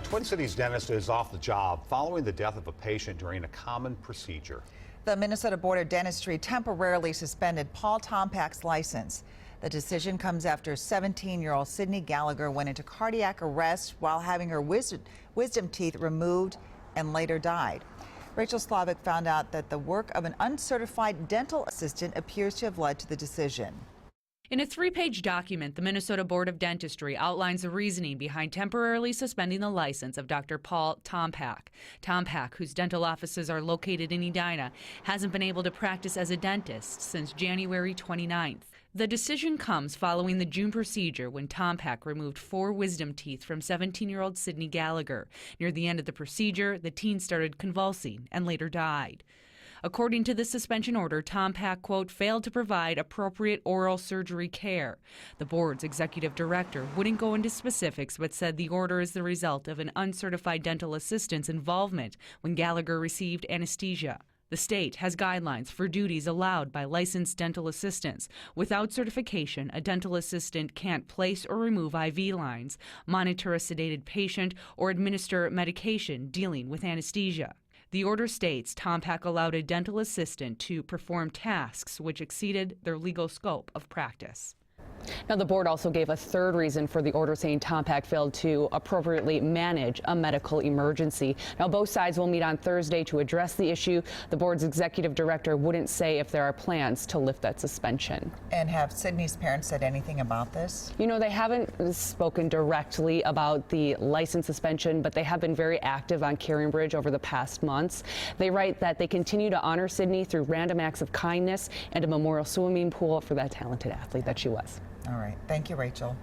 Twin Cities dentist is off the job following the death of a patient during a common procedure. The Minnesota Board of Dentistry temporarily suspended Paul Tompak's license. The decision comes after 17-year-old Sydney Gallagher went into cardiac arrest while having her wisdom teeth removed and later died. Rachel Slavic found out that the work of an uncertified dental assistant appears to have led to the decision. In a 3-page document, the Minnesota Board of Dentistry outlines the reasoning behind temporarily suspending the license of Dr. Paul Tompak. Tompak, whose dental offices are located in Edina, hasn't been able to practice as a dentist since January 29th. The decision comes following the June procedure when Tompak removed 4 wisdom teeth from 17-year-old Sydney Gallagher. Near the end of the procedure, the teen started convulsing and later died. According to the suspension order, Tompak, quote, failed to provide appropriate oral surgery care. The board's executive director wouldn't go into specifics, but said the order is the result of an uncertified dental assistant's involvement when Gallagher received anesthesia. The state has guidelines for duties allowed by licensed dental assistants. Without certification, a dental assistant can't place or remove IV lines, monitor a sedated patient, or administer medication dealing with anesthesia. The order states Tompak allowed a dental assistant to perform tasks which exceeded their legal scope of practice. Now, the board also gave a third reason for the order, saying Tompak failed to appropriately manage a medical emergency. Now, both sides will meet on Thursday to address the issue. The board's executive director wouldn't say if there are plans to lift that suspension. And have Sydney's parents said anything about this? You know, they haven't spoken directly about the license suspension, but they have been very active on Caringbridge over the past months. They write that they continue to honor Sydney through random acts of kindness and a memorial swimming pool for that talented athlete that she was. All right. Thank you, Rachel.